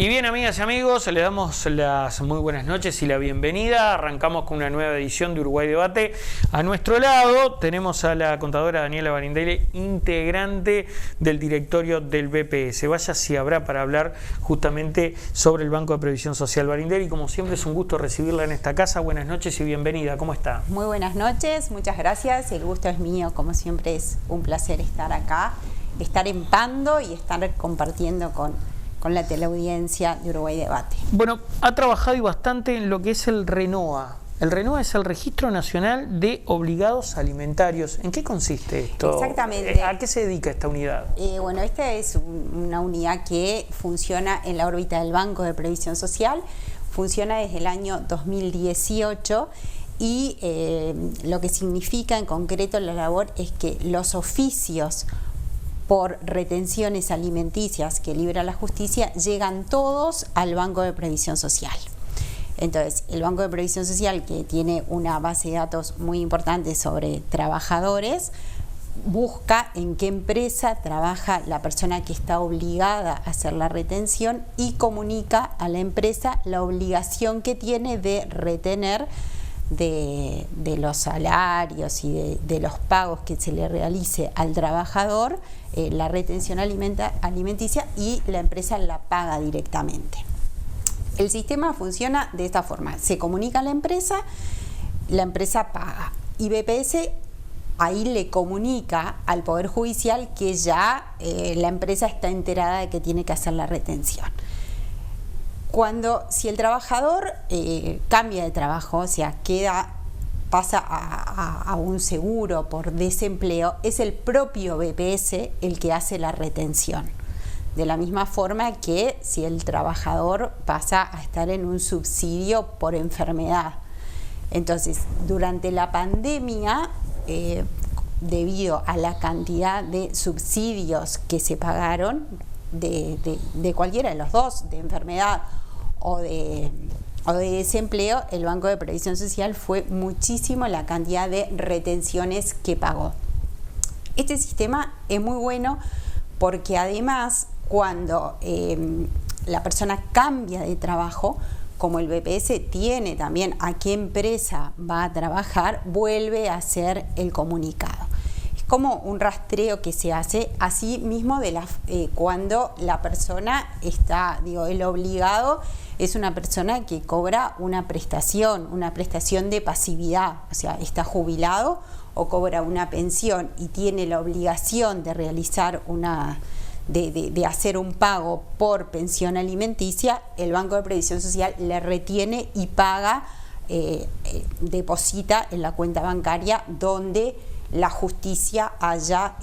Y bien, amigas y amigos, le damos las muy buenas noches y la bienvenida. Arrancamos con una nueva edición de Uruguay Debate. A nuestro lado tenemos a la contadora Daniela Barindelli, integrante del directorio del BPS. Vaya si habrá para hablar justamente sobre el Banco de Previsión Social. Barindelli, como siempre es un gusto recibirla en esta casa. Buenas noches y bienvenida. ¿Cómo está? Muy buenas noches, muchas gracias. El gusto es mío, como siempre es un placer estar acá, estar en Pando y estar compartiendo con la teleaudiencia de Uruguay Debate. Bueno, ha trabajado y bastante en lo que es el RENOA. El RENOA es el Registro Nacional de Obligados Alimentarios. ¿En qué consiste esto? Exactamente. ¿A qué se dedica esta unidad? Bueno, esta es una unidad que funciona en la órbita del Banco de Previsión Social. Funciona desde el año 2018 y lo que significa en concreto la labor es que los oficios por retenciones alimenticias que libera la justicia llegan todos al Banco de Previsión Social. Entonces, el Banco de Previsión Social, que tiene una base de datos muy importante sobre trabajadores, busca en qué empresa trabaja la persona que está obligada a hacer la retención y comunica a la empresa la obligación que tiene de retener de los salarios y de los pagos que se le realice al trabajador, la retención alimenticia, y la empresa la paga directamente. El sistema funciona de esta forma: se comunica a la empresa paga, y BPS ahí le comunica al Poder Judicial que ya la empresa está enterada de que tiene que hacer la retención. Si el trabajador cambia de trabajo, o sea, pasa a un seguro por desempleo, es el propio BPS el que hace la retención. De la misma forma que si el trabajador pasa a estar en un subsidio por enfermedad. Entonces, durante la pandemia, debido a la cantidad de subsidios que se pagaron, de cualquiera de los dos, de enfermedad o de desempleo, el Banco de Previsión Social fue muchísimo la cantidad de retenciones que pagó. Este sistema es muy bueno porque además, cuando la persona cambia de trabajo, como el BPS tiene también a qué empresa va a trabajar, vuelve a hacer el comunicado. Es como un rastreo que se hace así mismo cuando la persona está, el obligado es una persona que cobra una prestación de pasividad, o sea, está jubilado o cobra una pensión y tiene la obligación de realizar de hacer un pago por pensión alimenticia. El Banco de Previsión Social le retiene y paga, deposita en la cuenta bancaria donde la justicia haya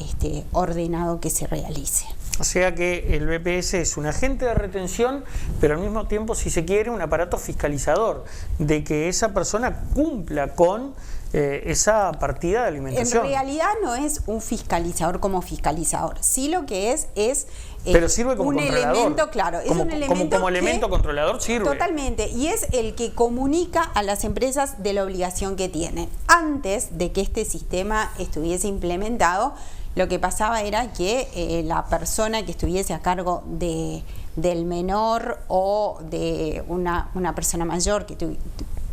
ordenado que se realice. O sea que el BPS es un agente de retención, pero al mismo tiempo, si se quiere, un aparato fiscalizador de que esa persona cumpla con esa partida de alimentación. En realidad no es un fiscalizador como fiscalizador, sí lo que es pero sirve como un controlador. Elemento, claro, es un elemento como elemento controlador sirve. Totalmente, y es el que comunica a las empresas de la obligación que tienen. Antes de que este sistema estuviese implementado, lo que pasaba era que la persona que estuviese a cargo del menor o de una persona mayor que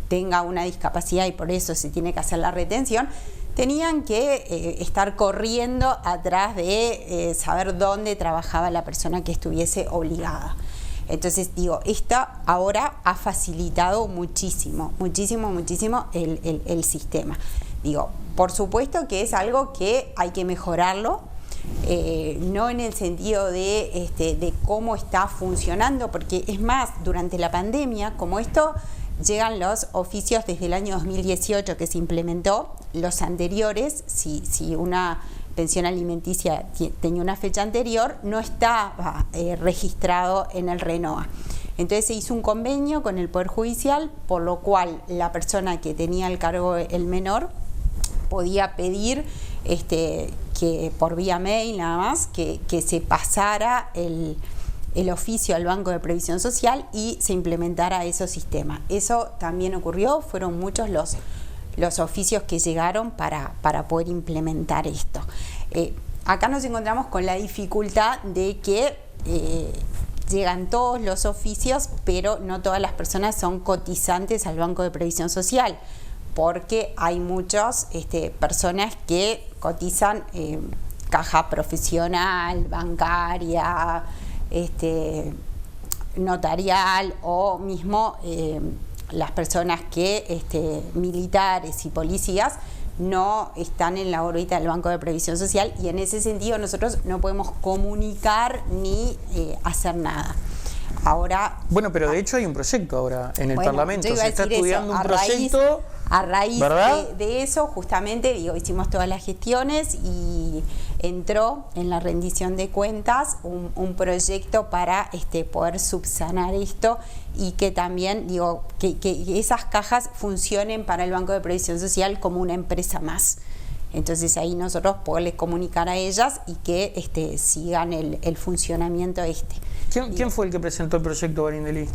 tenga una discapacidad y por eso se tiene que hacer la retención, tenían que estar corriendo atrás de saber dónde trabajaba la persona que estuviese obligada. Entonces, esta ahora ha facilitado muchísimo el sistema. Por supuesto que es algo que hay que mejorarlo, no en el sentido de cómo está funcionando, porque es más, durante la pandemia, como esto llegan los oficios desde el año 2018 que se implementó, los anteriores, si una pensión alimenticia tenía una fecha anterior, no estaba registrado en el RENOA. Entonces se hizo un convenio con el Poder Judicial, por lo cual la persona que tenía el cargo el menor podía pedir que por vía mail nada más, que se pasara el oficio al Banco de Previsión Social y se implementara ese sistema. Eso también ocurrió, fueron muchos los oficios que llegaron para poder implementar esto. Acá nos encontramos con la dificultad de que llegan todos los oficios, pero no todas las personas son cotizantes al Banco de Previsión Social, porque hay muchas personas que cotizan caja profesional, bancaria, notarial, o mismo las personas que militares y policías no están en la órbita del Banco de Previsión Social, y en ese sentido nosotros no podemos comunicar ni hacer nada. Ahora, bueno, pero de hecho hay un proyecto ahora en el Parlamento, se está estudiando un proyecto. A raíz de eso, justamente, hicimos todas las gestiones y entró en la rendición de cuentas un proyecto para poder subsanar esto, y que también, que esas cajas funcionen para el Banco de Previsión Social como una empresa más. Entonces ahí nosotros poderles comunicar a ellas y que sigan el funcionamiento ¿Quién fue el que presentó el proyecto, Barindeli?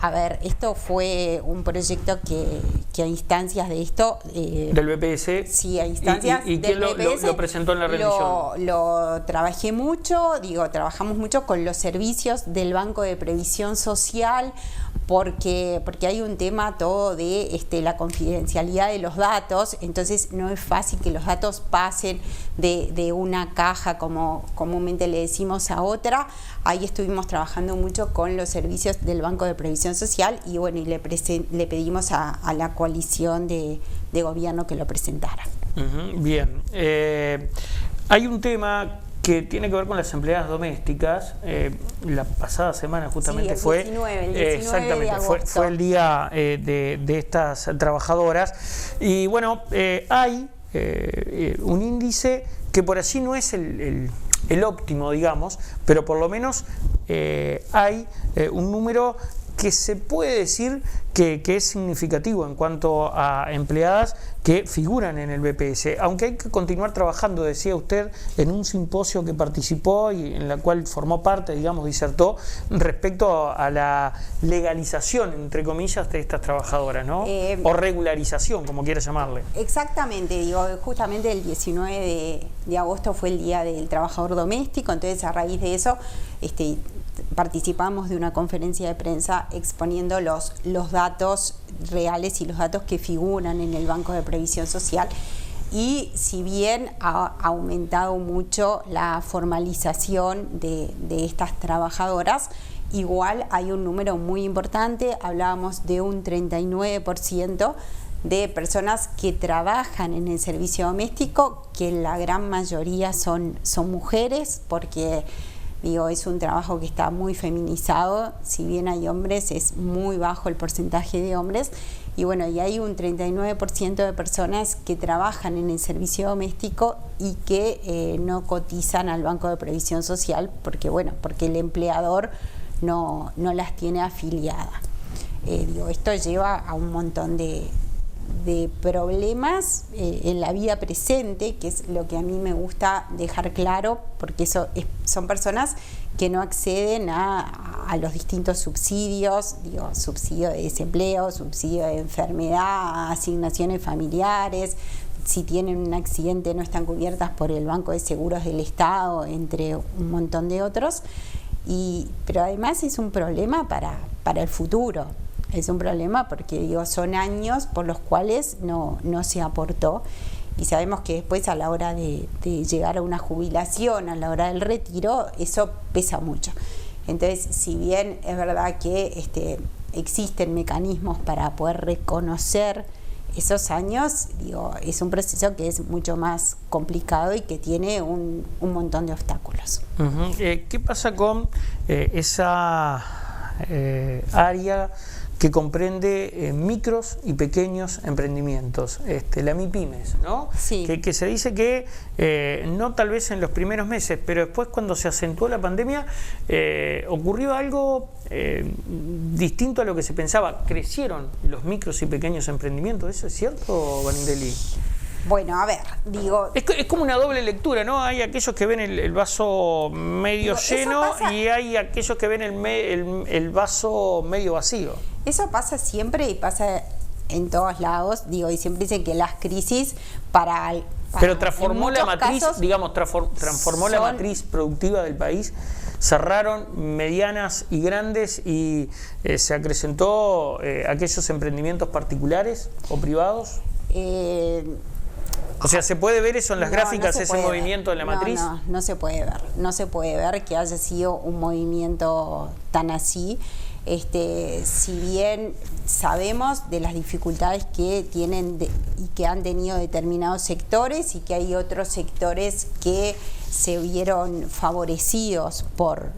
A ver, esto fue un proyecto que a instancias de esto... ¿Del BPS? Sí, a instancias ¿Y quién del BPS, lo presentó en la rendición? Lo trabajé mucho, trabajamos mucho con los servicios del Banco de Previsión Social, porque hay un tema todo de la confidencialidad de los datos. Entonces no es fácil que los datos pasen de una caja, como comúnmente le decimos, a otra. Ahí estuvimos trabajando mucho con los servicios del Banco de Previsión Social, y bueno, y le pedimos a la coalición de gobierno que lo presentara. Bien. Hay un tema que tiene que ver con las empleadas domésticas. La pasada semana justamente sí, fue... el 19 exactamente, de agosto. Fue el día de estas trabajadoras. Y bueno, hay un índice que por allí no es el óptimo, digamos, pero por lo menos hay un número que se puede decir que es significativo en cuanto a empleadas que figuran en el BPS, aunque hay que continuar trabajando, decía usted, en un simposio que participó y en la cual formó parte, digamos, disertó respecto a la legalización, entre comillas, de estas trabajadoras, ¿no? O regularización, como quiera llamarle. Exactamente, justamente el 19 de agosto fue el Día del Trabajador Doméstico. Entonces, a raíz de eso, participamos de una conferencia de prensa exponiendo los datos reales y los datos que figuran en el Banco de Previsión Social. Y si bien ha aumentado mucho la formalización de estas trabajadoras, igual hay un número muy importante. Hablábamos de un 39% de personas que trabajan en el servicio doméstico, que la gran mayoría son mujeres, porque es un trabajo que está muy feminizado. Si bien hay hombres, es muy bajo el porcentaje de hombres. Y bueno, y hay un 39% de personas que trabajan en el servicio doméstico y que no cotizan al Banco de Previsión Social, porque el empleador no las tiene afiliadas. Esto lleva a un montón de problemas en la vida presente, que es lo que a mí me gusta dejar claro, porque son personas que no acceden a los distintos subsidios, subsidio de desempleo, subsidio de enfermedad, asignaciones familiares. Si tienen un accidente no están cubiertas por el Banco de Seguros del Estado, entre un montón de otros. Pero además es un problema para el futuro. Es un problema porque son años por los cuales no se aportó, y sabemos que después, a la hora de llegar a una jubilación, a la hora del retiro, eso pesa mucho. Entonces, si bien es verdad que existen mecanismos para poder reconocer esos años, es un proceso que es mucho más complicado y que tiene un montón de obstáculos. ¿Qué pasa con esa área que comprende micros y pequeños emprendimientos, la MIPYMES, ¿no? Sí. Que se dice que no tal vez en los primeros meses, pero después, cuando se acentuó la pandemia, ocurrió algo distinto a lo que se pensaba. Crecieron los micros y pequeños emprendimientos. ¿Eso es cierto, Barindeli? Bueno, a ver, es como una doble lectura, ¿no? Hay aquellos que ven el vaso medio lleno y hay aquellos que ven el vaso medio vacío. Eso pasa siempre y pasa en todos lados, y siempre dicen que las crisis pero transformó la matriz, transformó la matriz productiva del país. cerraron medianas y grandes y se acrecentó aquellos emprendimientos particulares o privados. O sea, ¿se puede ver eso en las gráficas, ese movimiento en la matriz? No se puede ver. No se puede ver que haya sido un movimiento tan así. Si bien sabemos de las dificultades que tienen y que han tenido determinados sectores y que hay otros sectores que se vieron favorecidos por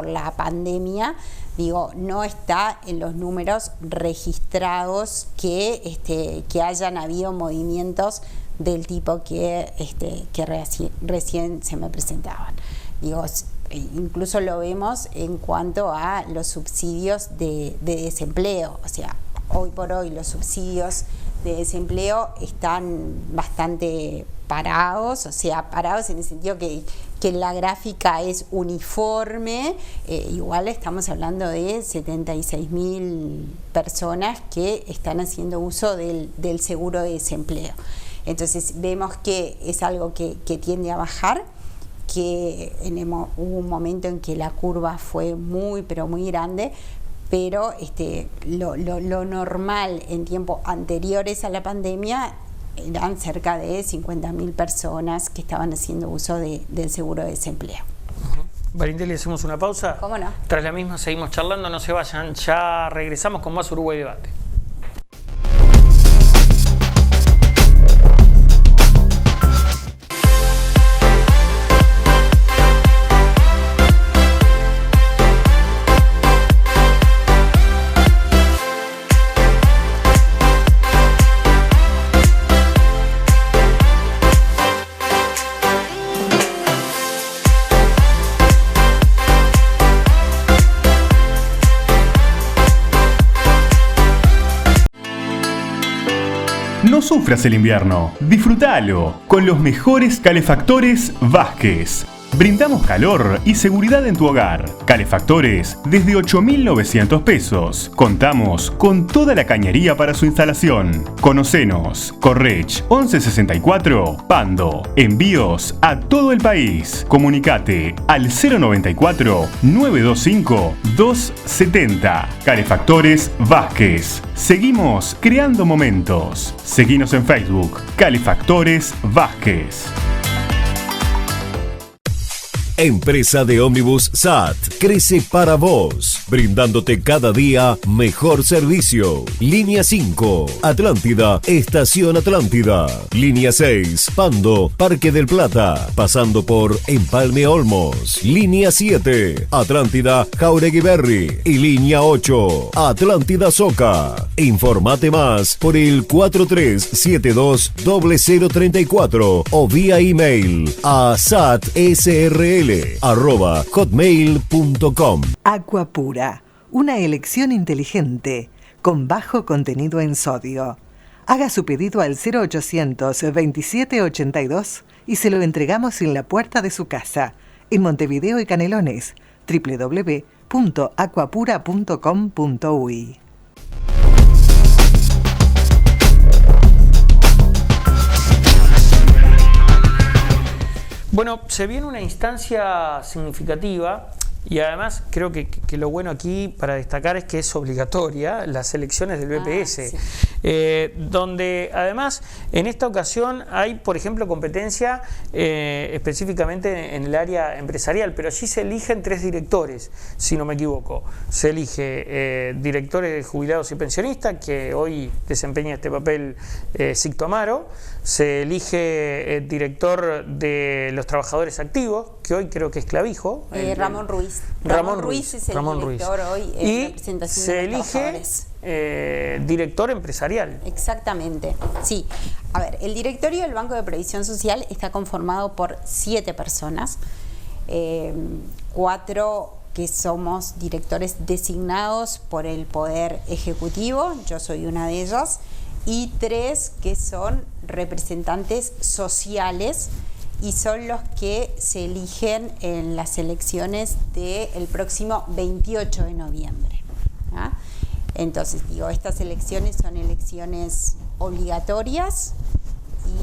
la pandemia, digo, no está en los números registrados que hayan habido movimientos del tipo que recién se me presentaban. Digo, incluso lo vemos en cuanto a los subsidios de desempleo. O sea, hoy por hoy los subsidios de desempleo están bastante parados, o sea, parados en el sentido que la gráfica es uniforme. Igual estamos hablando de 76.000 personas que están haciendo uso del seguro de desempleo. Entonces vemos que es algo que tiende a bajar, que hubo un momento en que la curva fue pero muy grande, pero lo normal en tiempos anteriores a la pandemia eran cerca de 50.000 personas que estaban haciendo uso del seguro de desempleo. Barindelli, hacemos una pausa. ¿Cómo no? Tras la misma seguimos charlando, no se vayan, ya regresamos con más Uruguay Debate. No sufras el invierno, disfrútalo con los mejores calefactores Vázquez. Brindamos calor y seguridad en tu hogar. Calefactores desde 8.900 pesos. Contamos con toda la cañería para su instalación. Conocenos. Correch 1164 Pando. Envíos a todo el país. Comunicate al 094 925 270. Calefactores Vázquez. Seguimos creando momentos. Seguinos en Facebook. Calefactores Vázquez. Empresa de ómnibus SAT crece para vos, brindándote cada día mejor servicio. Línea 5, Atlántida, Estación Atlántida. Línea 6, Pando, Parque del Plata, pasando por Empalme Olmos. Línea 7, Atlántida, Jauregui Berry. Y línea 8, Atlántida Soca. Informate más por el 43720034 o vía email a satsrl@hotmail.com. Aqua Pura, una elección inteligente con bajo contenido en sodio. Haga su pedido al 0800 2782 y se lo entregamos en la puerta de su casa, en Montevideo y Canelones. www.aquapura.com.uy. Bueno, se viene una instancia significativa y además creo que lo bueno aquí para destacar es que es obligatoria, las elecciones del BPS, sí. Donde además en esta ocasión hay, por ejemplo, competencia específicamente en el área empresarial, pero allí se eligen 3 directores, si no me equivoco. Se elige directores de jubilados y pensionistas, que hoy desempeña este papel Sicto Amaro. Se elige director de los trabajadores activos, que hoy creo que es Clavijo. Ramón Ruiz. Ramón Ruiz es el Ramón director Ruiz. hoy en Y representación se de los elige trabajadores. Director empresarial. Exactamente, sí. A ver, el directorio del Banco de Previsión Social está conformado por 7 personas, 4 que somos directores designados por el Poder Ejecutivo, yo soy una de ellas, y 3 que son representantes sociales y son los que se eligen en las elecciones del próximo 28 de noviembre. ¿Ah? Entonces, digo, estas elecciones son elecciones obligatorias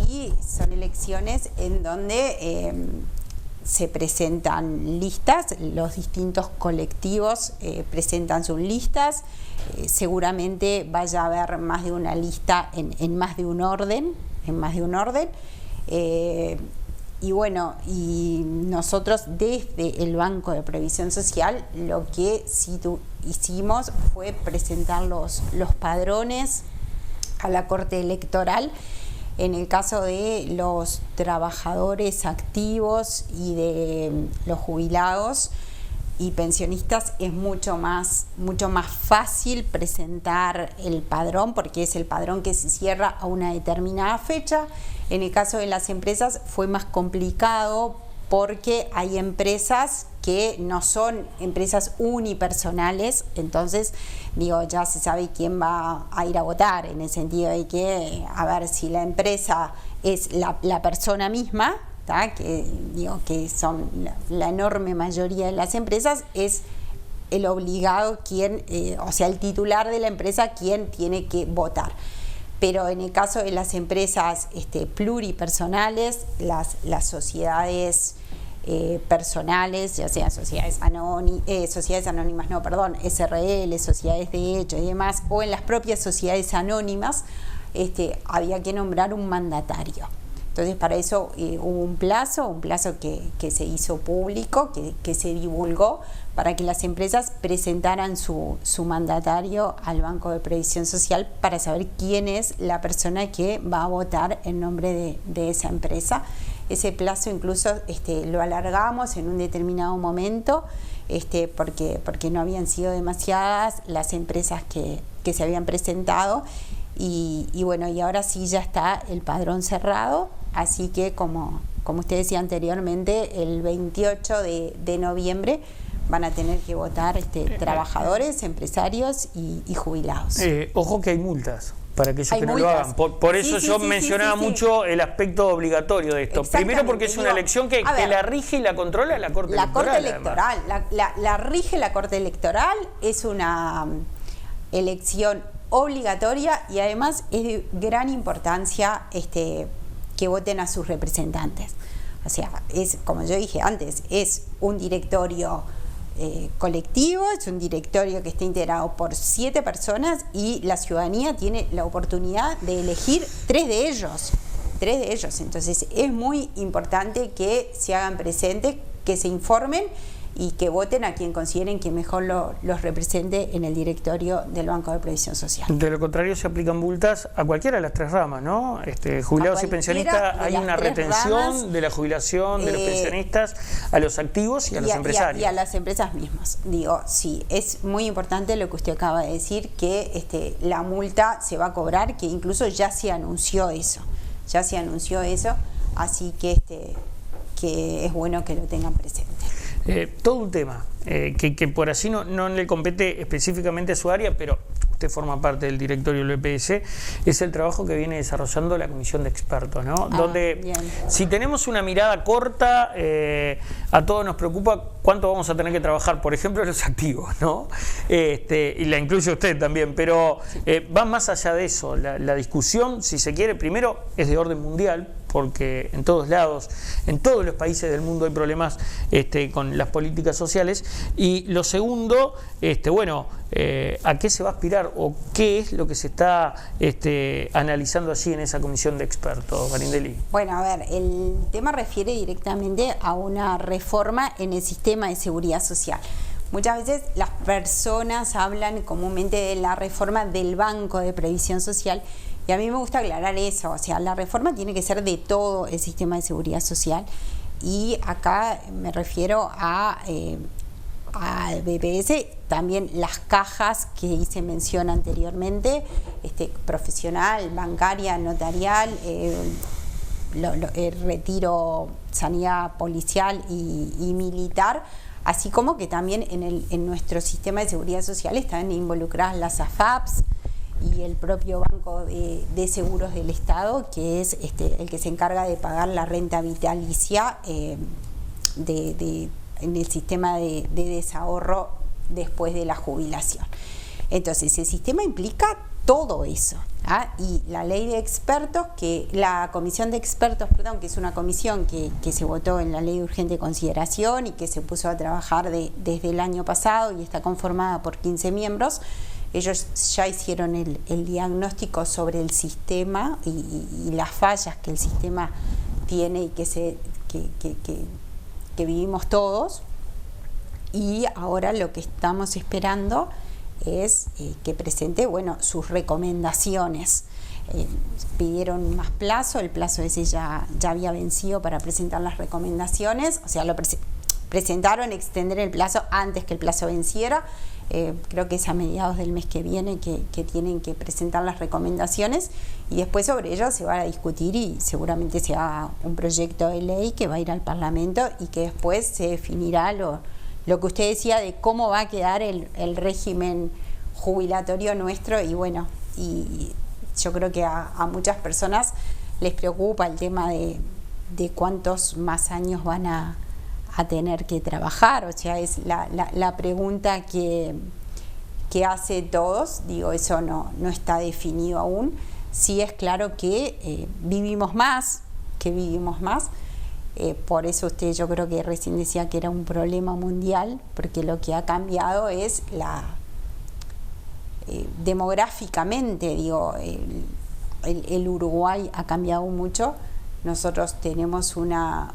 y son elecciones en donde se presentan listas, los distintos colectivos presentan sus listas, seguramente vaya a haber más de una lista en más de un orden, y bueno, y nosotros desde el Banco de Previsión Social lo que hicimos fue presentar los padrones a la Corte Electoral. En el caso de los trabajadores activos y de los jubilados y pensionistas es mucho más fácil presentar el padrón, porque es el padrón que se cierra a una determinada fecha. En el caso de las empresas fue más complicado porque hay empresas que no son empresas unipersonales, entonces ya se sabe quién va a ir a votar, en el sentido de que, a ver, si la empresa es la persona misma, que son la enorme mayoría de las empresas, es el obligado el titular de la empresa quien tiene que votar. Pero en el caso de las empresas pluripersonales, las sociedades personales, ya sean sociedades anónimas, SRL, sociedades de hecho y demás, o en las propias sociedades anónimas, había que nombrar un mandatario. Entonces para eso hubo un plazo que se hizo público, que se divulgó, para que las empresas presentaran su mandatario al Banco de Previsión Social para saber quién es la persona que va a votar en nombre de esa empresa. Ese plazo incluso lo alargamos en un determinado momento, porque no habían sido demasiadas las empresas que se habían presentado, y bueno, y ahora sí ya está el padrón cerrado, así que como usted decía anteriormente, el 28 de noviembre van a tener que votar trabajadores, empresarios y jubilados. Ojo que hay multas para aquellos que no lo hagan. Por eso yo mencionaba mucho el aspecto obligatorio de esto. Primero porque es una elección que la rige y la controla la Corte Electoral. La rige la Corte Electoral, es una elección obligatoria y además es de gran importancia que voten a sus representantes. O sea, es, como yo dije antes, es un directorio colectivo, es un directorio que está integrado por 7 personas y la ciudadanía tiene la oportunidad de elegir 3 de ellos. Entonces es muy importante que se hagan presentes, que se informen y que voten a quien consideren que mejor los represente en el directorio del Banco de Previsión Social. De lo contrario, se aplican multas a cualquiera de las 3 ramas, ¿no? Jubilados y pensionistas, hay una retención de la jubilación de los pensionistas a los activos y a los empresarios. Y a las empresas mismas. Sí, es muy importante lo que usted acaba de decir, que la multa se va a cobrar, que incluso ya se anunció eso, así que es bueno que lo tengan presente. Todo un tema que por así no le compete específicamente a su área, pero usted forma parte del directorio del BPS, es el trabajo que viene desarrollando la comisión de expertos, ¿no? Donde bien. Si tenemos una mirada corta, a todos nos preocupa cuánto vamos a tener que trabajar, por ejemplo, los activos, ¿no? Y la incluye usted también, pero va más allá de eso. La discusión, si se quiere, primero es de orden mundial, porque en todos lados, en todos los países del mundo hay problemas con las políticas sociales. Y lo segundo, ¿a qué se va a aspirar o qué es lo que se está analizando allí en esa comisión de expertos, Barindeli? Bueno, a ver, el tema refiere directamente a una reforma en el sistema de seguridad social. Muchas veces las personas hablan comúnmente de la reforma del Banco de Previsión Social, y a mí me gusta aclarar eso. O sea, la reforma tiene que ser de todo el sistema de seguridad social, y acá me refiero al BPS, también las cajas que hice mención anteriormente, profesional, bancaria, notarial, el retiro, sanidad policial y militar, así como que también en nuestro sistema de seguridad social están involucradas las AFAPs y el propio Banco de Seguros del Estado, que es el que se encarga de pagar la renta vitalicia en el sistema de desahorro después de la jubilación. Entonces, el sistema implica todo eso. Y la ley de expertos, la comisión de expertos, que es una comisión que se votó en la ley de urgente consideración y que se puso a trabajar desde el año pasado y está conformada por 15 miembros, ellos ya hicieron el diagnóstico sobre el sistema y las fallas que el sistema tiene y que vivimos todos, y ahora lo que estamos esperando es que presente sus recomendaciones. Pidieron más plazo, el plazo ese ya había vencido para presentar las recomendaciones, o sea, presentaron extender el plazo antes que el plazo venciera. Creo que es a mediados del mes que viene que tienen que presentar las recomendaciones, y después sobre ello se va a discutir y seguramente se haga un proyecto de ley que va a ir al Parlamento y que después se definirá lo que usted decía de cómo va a quedar el régimen jubilatorio nuestro. Y bueno, y yo creo que a muchas personas les preocupa el tema de cuántos más años van a tener que trabajar. O sea, es la pregunta que hace todos. Digo, eso no está definido aún. Sí es claro que vivimos más. Por eso usted, yo creo que recién decía que era un problema mundial, porque lo que ha cambiado es demográficamente, digo, el Uruguay ha cambiado mucho. Nosotros tenemos una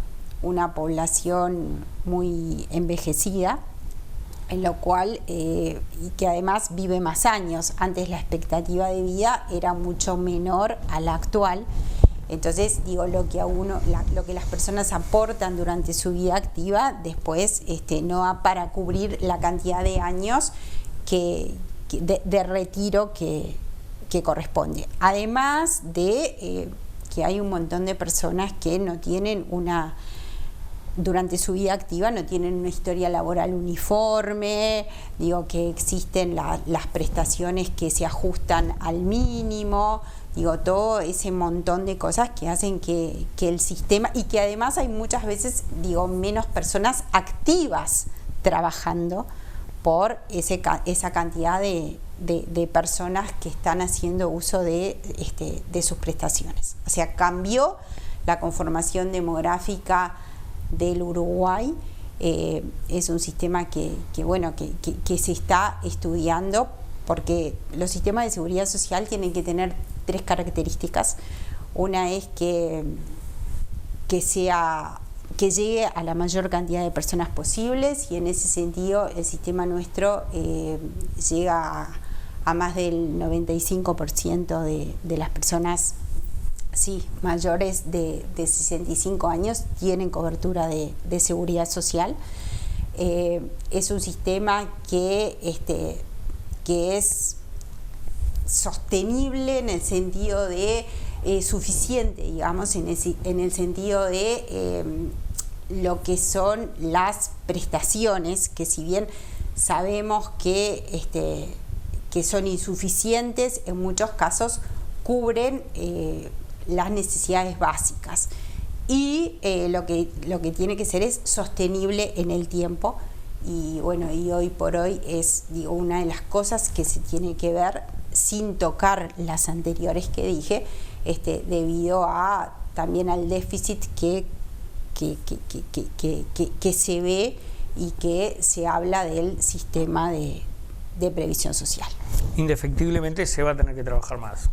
población muy envejecida, en lo cual, y que además vive más años. Antes la expectativa de vida era mucho menor a la actual. Entonces, digo, lo que las personas aportan durante su vida activa, después no va para cubrir la cantidad de años de retiro que corresponde. Además de que hay un montón de personas que no tienen durante su vida activa no tienen una historia laboral uniforme, digo, que existen las prestaciones que se ajustan al mínimo, digo, todo ese montón de cosas que hacen que el sistema, y que además hay muchas veces, digo, menos personas activas trabajando por esa cantidad de personas que están haciendo uso de sus prestaciones. O sea, cambió la conformación demográfica del Uruguay. Es un sistema que se está estudiando, porque los sistemas de seguridad social tienen que tener 3 características. Una es que llegue a la mayor cantidad de personas posibles, y en ese sentido el sistema nuestro llega a más del 95% de las personas mayores de 65 años tienen cobertura de seguridad social. Es un sistema que es sostenible en el sentido de suficiente, digamos, en el sentido de lo que son las prestaciones, que si bien sabemos que son insuficientes, en muchos casos cubren las necesidades básicas, y lo que tiene que ser es sostenible en el tiempo. Y bueno, y hoy por hoy es, digo, una de las cosas que se tiene que ver sin tocar las anteriores que dije, debido también al déficit que se ve y que se habla del sistema de previsión social. Indefectiblemente se va a tener que trabajar más.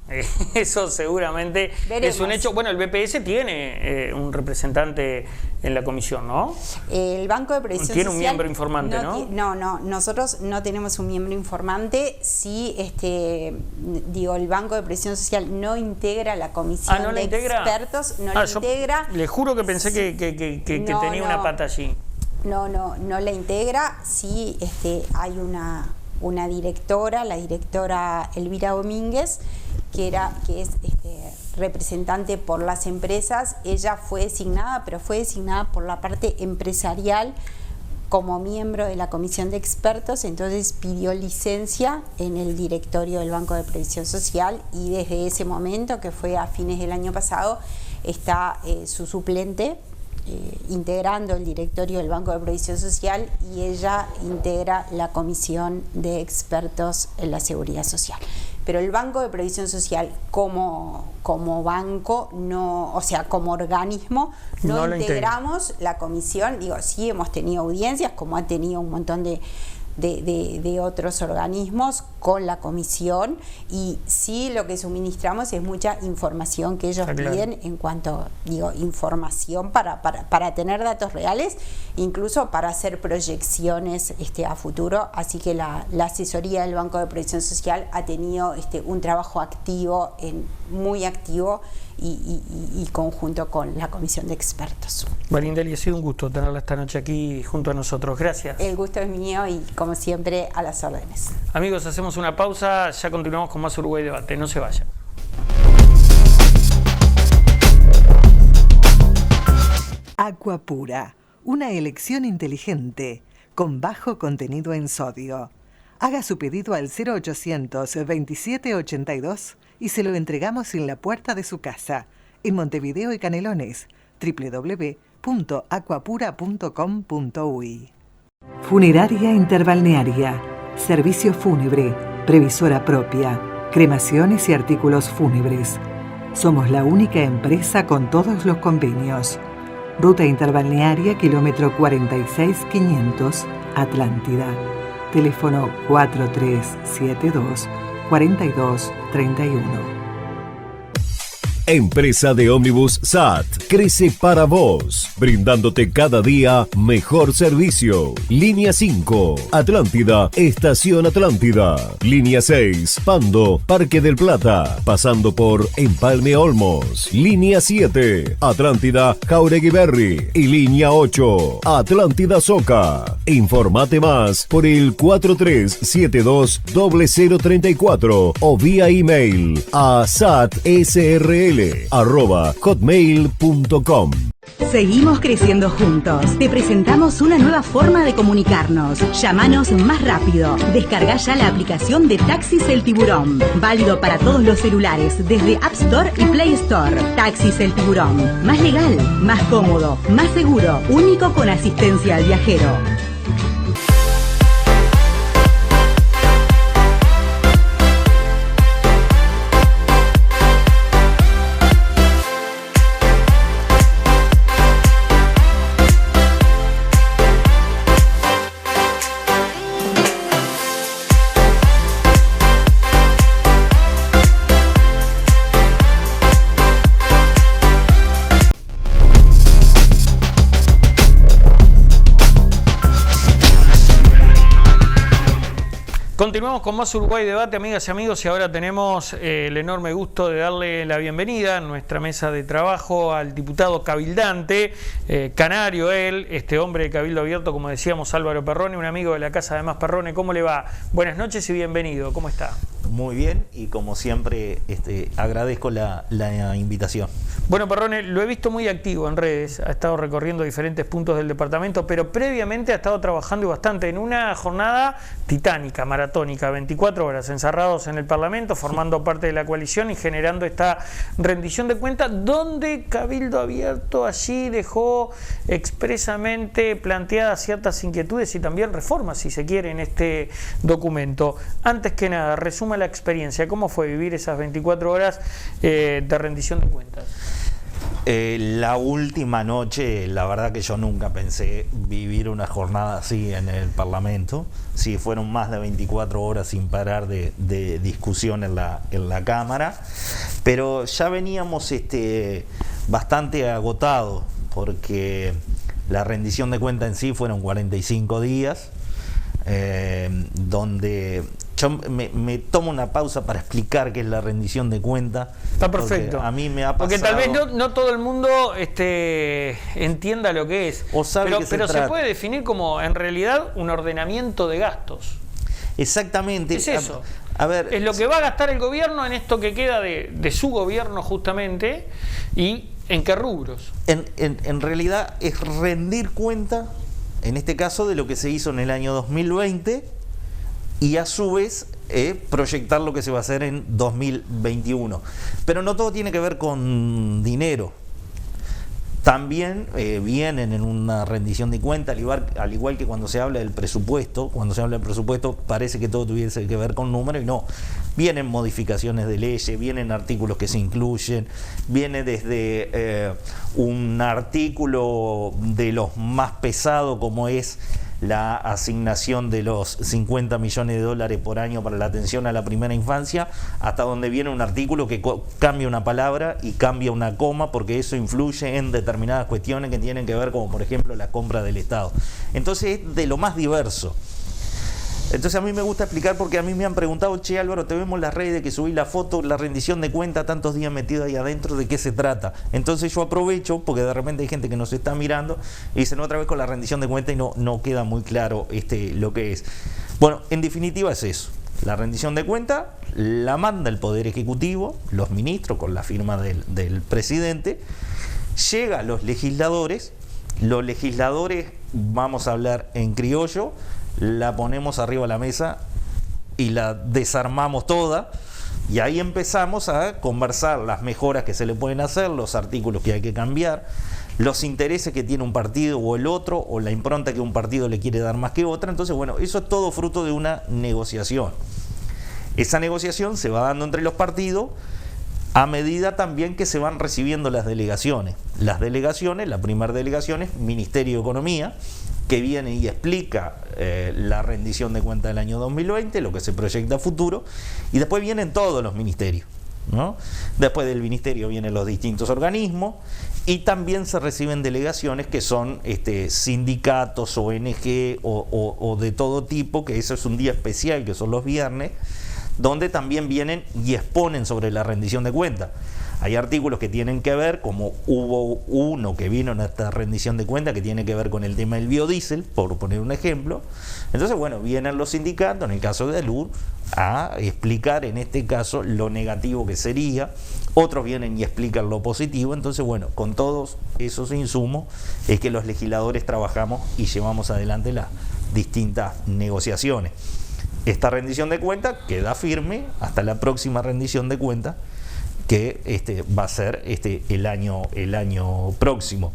Eso seguramente es un hecho. Bueno, el BPS tiene un representante en la comisión, ¿no? El Banco de Previsión Social... Tiene un miembro informante, ¿no? No, nosotros no tenemos un miembro informante. Sí, el Banco de Previsión Social no integra la comisión de expertos. No la integra. Le juro que pensé que tenía una pata allí. No la integra. Sí, hay una directora, la directora Elvira Domínguez, que es representante por las empresas. Ella fue designada por la parte empresarial como miembro de la comisión de expertos, entonces pidió licencia en el directorio del Banco de Previsión Social, y desde ese momento, que fue a fines del año pasado, está su suplente integrando el directorio del Banco de Previsión Social, y ella integra la comisión de expertos en la seguridad social. pero el Banco de Previsión Social como banco, no, o sea, como organismo, no integramos la comisión. Digo, sí hemos tenido audiencias, como ha tenido un montón de otros organismos con la comisión, y sí lo que suministramos es mucha información que ellos piden en cuanto, información para tener datos reales, incluso para hacer proyecciones a futuro. Así que la asesoría del Banco de Previsión Social ha tenido un trabajo activo, muy activo, y conjunto con la comisión de expertos. Varindelli, ha sido un gusto tenerla esta noche aquí junto a nosotros. Gracias. El gusto es mío y, como siempre, a las órdenes. Amigos, hacemos una pausa, ya continuamos con más Uruguay Debate. No se vayan. Aqua Pura, una elección inteligente con bajo contenido en sodio. Haga su pedido al 0800 2782 y se lo entregamos en la puerta de su casa, en Montevideo y Canelones, www.aquapura.com.uy. Funeraria Interbalnearia, servicio fúnebre, previsora propia, cremaciones y artículos fúnebres. Somos la única empresa con todos los convenios. Ruta Interbalnearia, kilómetro 46500, Atlántida. Teléfono 4372-4231. Empresa de ómnibus SAT crece para vos, brindándote cada día mejor servicio. Línea 5, Atlántida, Estación Atlántida. Línea 6, Pando, Parque del Plata, pasando por Empalme Olmos. Línea 7, Atlántida, Jauregui Berry. Y línea 8, Atlántida Soca. Informate más por el 4372-0034 o vía email a satsrl@hotmail.com. Seguimos creciendo juntos. Te presentamos una nueva forma de comunicarnos. Llámanos más rápido. Descarga ya la aplicación de Taxis El Tiburón. Válido para todos los celulares, desde App Store y Play Store. Taxis El Tiburón. Más legal, más cómodo, más seguro. Único con asistencia al viajero. Continuamos con más Uruguay Debate, amigas y amigos, y ahora tenemos el enorme gusto de darle la bienvenida a nuestra mesa de trabajo al diputado cabildante, canario él, este hombre de Cabildo Abierto, como decíamos, Álvaro Perrone, un amigo de la casa de Más Perrone. ¿Cómo le va? Buenas noches y bienvenido, ¿cómo está? Muy bien, y como siempre agradezco la invitación. Bueno, Perrone, lo he visto muy activo en redes, ha estado recorriendo diferentes puntos del departamento, pero previamente ha estado trabajando bastante en una jornada titánica, maratónica, 24 horas encerrados en el Parlamento, formando parte de la coalición y generando esta rendición de cuentas, donde Cabildo Abierto allí dejó expresamente planteadas ciertas inquietudes y también reformas, si se quiere, en este documento. Antes que nada, resuma la experiencia, ¿cómo fue vivir esas 24 horas de rendición de cuentas? La última noche, la verdad que yo nunca pensé vivir una jornada así en el Parlamento. Sí, fueron más de 24 horas sin parar de discusión en la Cámara, pero ya veníamos bastante agotados, porque la rendición de cuentas en sí fueron 45 días, donde yo me tomo una pausa para explicar qué es la rendición de cuentas. Está perfecto. A mí me ha pasado. Porque tal vez no todo el mundo entienda lo que es. O sabe pero se puede definir como, en realidad, un ordenamiento de gastos. Exactamente. Es eso. A ver, es lo que va a gastar el gobierno en esto que queda de su gobierno, justamente, y en qué rubros. En realidad es rendir cuenta, en este caso, de lo que se hizo en el año 2020 y a su vez proyectar lo que se va a hacer en 2021. Pero no todo tiene que ver con dinero. También vienen en una rendición de cuenta, al igual que cuando se habla del presupuesto. Cuando se habla del presupuesto parece que todo tuviese que ver con números, y no. Vienen modificaciones de leyes, vienen artículos que se incluyen, viene desde un artículo de los más pesados, como es la asignación de los 50 millones de dólares por año para la atención a la primera infancia, hasta donde viene un artículo que cambia una palabra y cambia una coma, porque eso influye en determinadas cuestiones que tienen que ver, como por ejemplo la compra del Estado. Entonces es de lo más diverso. Entonces a mí me gusta explicar, porque a mí me han preguntado: che, Álvaro, te vemos en las redes que subí la foto, la rendición de cuenta, tantos días metido ahí adentro, ¿de qué se trata? Entonces yo aprovecho, porque de repente hay gente que nos está mirando y dicen otra vez con la rendición de cuenta, y no queda muy claro lo que es. Bueno, en definitiva es eso. La rendición de cuenta la manda el Poder Ejecutivo, los ministros con la firma del presidente, llega a los legisladores, vamos a hablar en criollo, la ponemos arriba de la mesa y la desarmamos toda, y ahí empezamos a conversar las mejoras que se le pueden hacer, los artículos que hay que cambiar, los intereses que tiene un partido o el otro, o la impronta que un partido le quiere dar más que otra. Entonces, bueno, eso es todo fruto de una negociación. Esa negociación se va dando entre los partidos a medida también que se van recibiendo las delegaciones. Las delegaciones, la primera delegación es Ministerio de Economía, que viene y explica la rendición de cuenta del año 2020, lo que se proyecta a futuro, y después vienen todos los ministerios, ¿no? Después del ministerio vienen los distintos organismos, y también se reciben delegaciones que son sindicatos, ONG o de todo tipo, que eso es un día especial, que son los viernes, donde también vienen y exponen sobre la rendición de cuenta. Hay artículos que tienen que ver, como hubo uno que vino en esta rendición de cuenta que tiene que ver con el tema del biodiesel, por poner un ejemplo. Entonces, bueno, vienen los sindicatos, en el caso de ALUR, a explicar en este caso lo negativo que sería. Otros vienen y explican lo positivo. Entonces, bueno, con todos esos insumos es que los legisladores trabajamos y llevamos adelante las distintas negociaciones. Esta rendición de cuenta queda firme hasta la próxima rendición de cuenta, que va a ser el año próximo.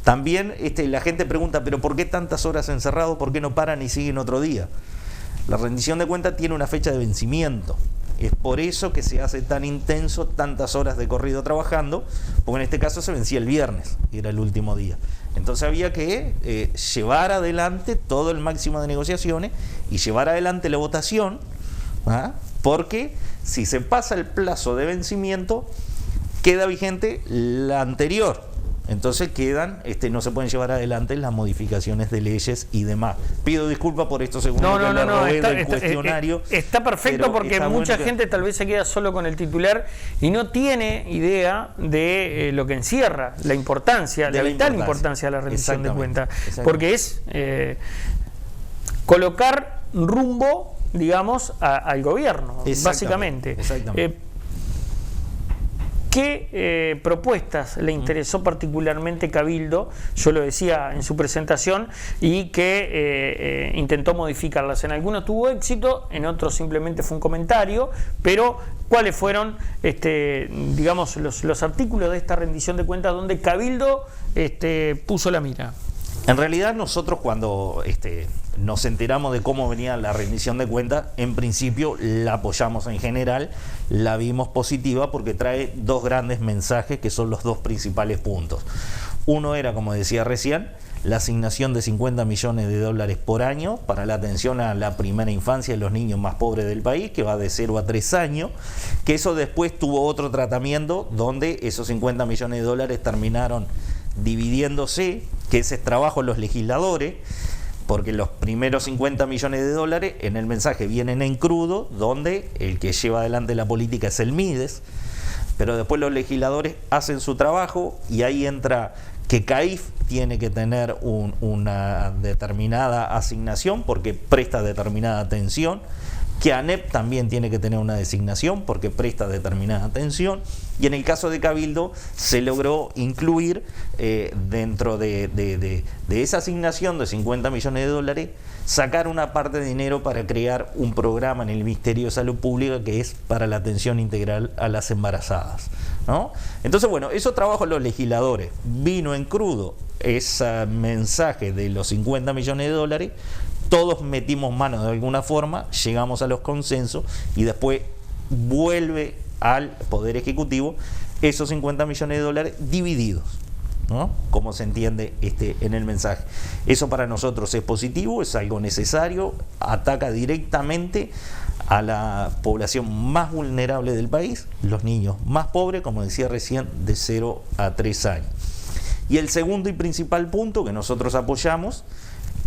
También la gente pregunta: ¿pero por qué tantas horas encerrados? ¿Por qué no paran y siguen otro día? La rendición de cuenta tiene una fecha de vencimiento. Es por eso que se hace tan intenso, tantas horas de corrido trabajando, porque en este caso se vencía el viernes, era el último día. Entonces había que llevar adelante todo el máximo de negociaciones y llevar adelante la votación, porque si se pasa el plazo de vencimiento, queda vigente la anterior. Entonces quedan, no se pueden llevar adelante las modificaciones de leyes y demás. Pido disculpas por estos segundos que le robé del cuestionario. Está perfecto, porque mucha gente tal vez se queda solo con el titular y no tiene idea de lo que encierra, la importancia, la vital importancia de la rendición de cuenta. Porque es colocar rumbo, digamos, al gobierno, básicamente. ¿Qué propuestas le interesó particularmente Cabildo? Yo lo decía en su presentación, y que intentó modificarlas. En algunos tuvo éxito, en otros simplemente fue un comentario, pero ¿cuáles fueron digamos, los artículos de esta rendición de cuentas donde Cabildo puso la mira? En realidad nosotros, cuando nos enteramos de cómo venía la rendición de cuentas, en principio la apoyamos en general, la vimos positiva porque trae dos grandes mensajes que son los dos principales puntos. Uno era, como decía recién, la asignación de 50 millones de dólares por año para la atención a la primera infancia de los niños más pobres del país, que va de 0 a 3 años, que eso después tuvo otro tratamiento donde esos 50 millones de dólares terminaron dividiéndose, que ese es trabajo de los legisladores, porque los primeros 50 millones de dólares en el mensaje vienen en crudo, donde el que lleva adelante la política es el MIDES, pero después los legisladores hacen su trabajo, y ahí entra que CAIF tiene que tener una determinada asignación porque presta determinada atención, que ANEP también tiene que tener una designación porque presta determinada atención, y en el caso de Cabildo se logró incluir dentro de esa asignación de 50 millones de dólares, sacar una parte de dinero para crear un programa en el Ministerio de Salud Pública que es para la atención integral a las embarazadas, ¿no? Entonces, bueno, eso trabajo los legisladores. Vino en crudo ese mensaje de los 50 millones de dólares, todos metimos mano de alguna forma, llegamos a los consensos y después vuelve al Poder Ejecutivo esos 50 millones de dólares divididos, ¿no? Como se entiende en el mensaje. Eso para nosotros es positivo, es algo necesario, ataca directamente a la población más vulnerable del país, los niños más pobres, como decía recién, de 0 a 3 años. Y el segundo y principal punto que nosotros apoyamos,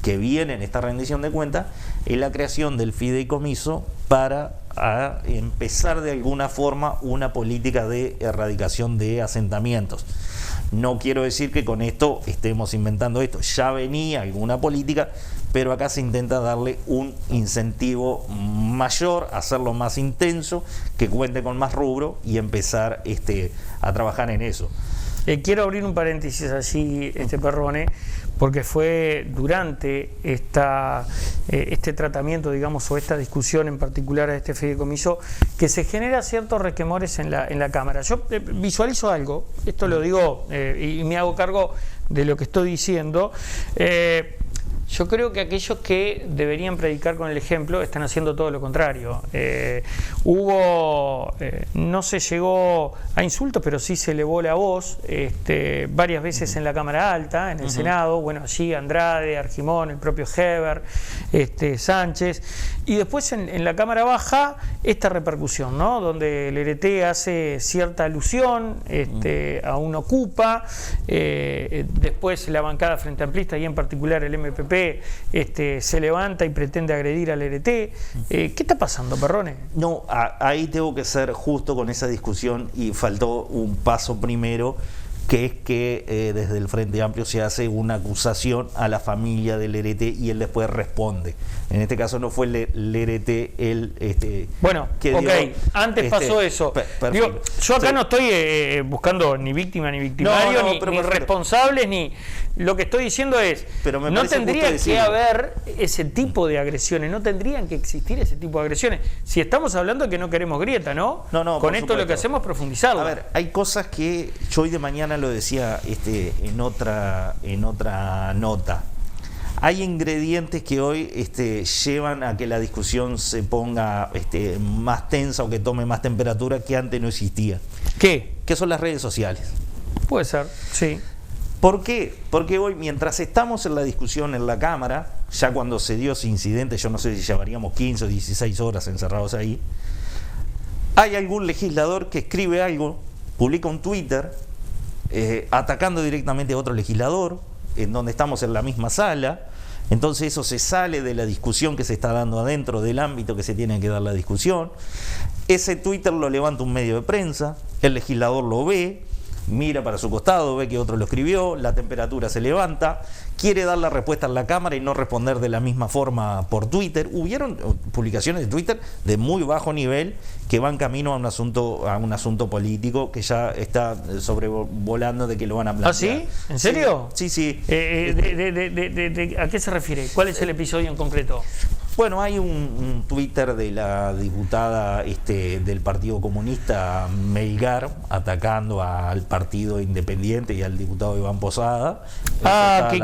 que viene en esta rendición de cuentas, es la creación del fideicomiso para empezar de alguna forma una política de erradicación de asentamientos. No quiero decir que con esto estemos inventando esto, ya venía alguna política, pero acá se intenta darle un incentivo mayor, hacerlo más intenso, que cuente con más rubro y empezar a trabajar en eso. Quiero abrir un paréntesis allí, Perrone, porque fue durante este tratamiento, digamos, o esta discusión en particular a este fideicomiso, que se genera ciertos resquemores en la Cámara. Yo visualizo algo, esto lo digo y me hago cargo de lo que estoy diciendo. Yo creo que aquellos que deberían predicar con el ejemplo están haciendo todo lo contrario. No se llegó a insultos, pero sí se elevó la voz varias veces en la Cámara Alta, en el Senado. Bueno, allí Andrade, Argimón, el propio Heber, Sánchez. Y después en la Cámara Baja, esta repercusión, ¿no? Donde el LRT hace cierta alusión a un Ocupa. Después la bancada Frente Amplista y en particular el MPP se levanta y pretende agredir al LRT. ¿Qué está pasando, Perrone? No, ahí tengo que ser justo con esa discusión y faltó un paso primero, que es que desde el Frente Amplio se hace una acusación a la familia del LRT y él después responde. En este caso no fue el LRT bueno, que ok, dio, antes pasó eso. Digo, yo acá no estoy buscando ni víctima ni victimario, ni responsables, ni... Lo que estoy diciendo es, no tendría que haber ese tipo de agresiones, no tendrían que existir ese tipo de agresiones. Si estamos hablando de que no queremos grieta, ¿no? No, con esto lo que hacemos es profundizarlo. A ver, hay cosas que yo hoy de mañana lo decía en otra nota. Hay ingredientes que hoy llevan a que la discusión se ponga más tensa o que tome más temperatura que antes no existía. ¿Qué? Que son las redes sociales. Puede ser, sí. ¿Por qué? Porque hoy, mientras estamos en la discusión en la Cámara, ya cuando se dio ese incidente, yo no sé si llevaríamos 15 o 16 horas encerrados ahí, hay algún legislador que escribe algo, publica un Twitter, atacando directamente a otro legislador, en donde estamos en la misma sala. Entonces eso se sale de la discusión que se está dando adentro del ámbito que se tiene que dar la discusión. Ese Twitter lo levanta un medio de prensa, el legislador lo ve, mira para su costado, ve que otro lo escribió, la temperatura se levanta, quiere dar la respuesta en la Cámara y no responder de la misma forma por Twitter. Hubieron publicaciones de Twitter de muy bajo nivel que van camino a un asunto político que ya está sobrevolando de que lo van a plantear. ¿Ah, sí? ¿En serio? Sí, sí. ¿A qué se refiere? ¿Cuál es el episodio en concreto? Bueno, hay un Twitter de la diputada del Partido Comunista, Melgar, atacando al Partido Independiente y al diputado Iván Posada.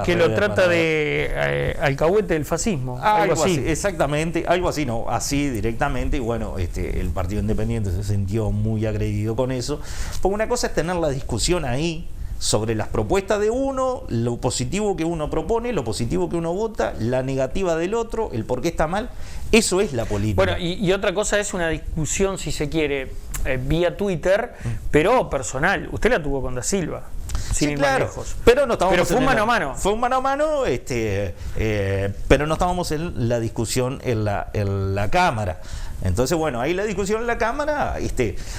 Que lo trata de alcahuete del fascismo. Algo así, exactamente, algo así, no, así directamente. Y bueno, el Partido Independiente se sintió muy agredido con eso. Porque una cosa es tener la discusión ahí sobre las propuestas de uno, lo positivo que uno propone, lo positivo que uno vota, la negativa del otro, el por qué está mal. Eso es la política. Bueno, y otra cosa es una discusión, si se quiere, vía Twitter, pero personal. Usted la tuvo con Da Silva. Sin ir más lejos. Pero no estábamos fue un mano a mano. Fue un mano a mano, pero no estábamos en la discusión en la Cámara. Entonces, bueno, ahí la discusión en la Cámara,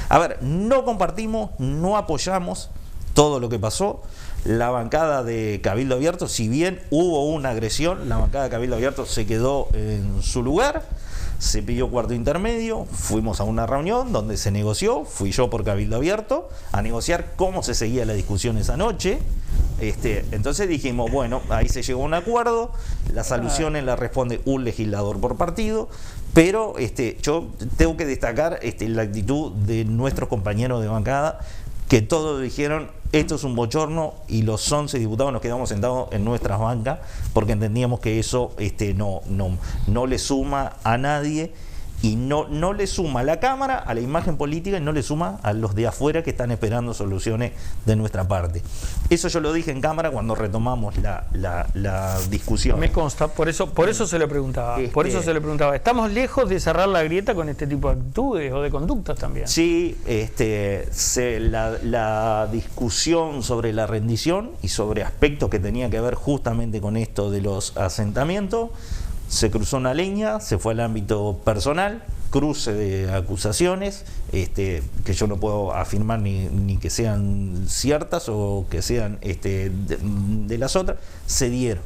a ver, no compartimos, no apoyamos todo lo que pasó. La bancada de Cabildo Abierto, si bien hubo una agresión, la bancada de Cabildo Abierto se quedó en su lugar, se pidió cuarto intermedio, fuimos a una reunión donde se negoció, fui yo por Cabildo Abierto a negociar cómo se seguía la discusión esa noche. Entonces dijimos, bueno, ahí se llegó a un acuerdo, las alusiones las responde un legislador por partido, pero yo tengo que destacar la actitud de nuestros compañeros de bancada, que todos dijeron, esto es un bochorno, y los 11 diputados nos quedamos sentados en nuestras bancas porque entendíamos que eso no le suma a nadie, y no le suma a la Cámara, a la imagen política, y no le suma a los de afuera que están esperando soluciones de nuestra parte. Eso yo lo dije en Cámara cuando retomamos la discusión. Me consta, por eso se lo preguntaba. Por eso se lo preguntaba. ¿Estamos lejos de cerrar la grieta con este tipo de actitudes o de conductas también? Sí, la discusión sobre la rendición y sobre aspectos que tenía que ver justamente con esto de los asentamientos, se cruzó una línea, se fue al ámbito personal, cruce de acusaciones, que yo no puedo afirmar ni que sean ciertas o que sean de las otras, se dieron,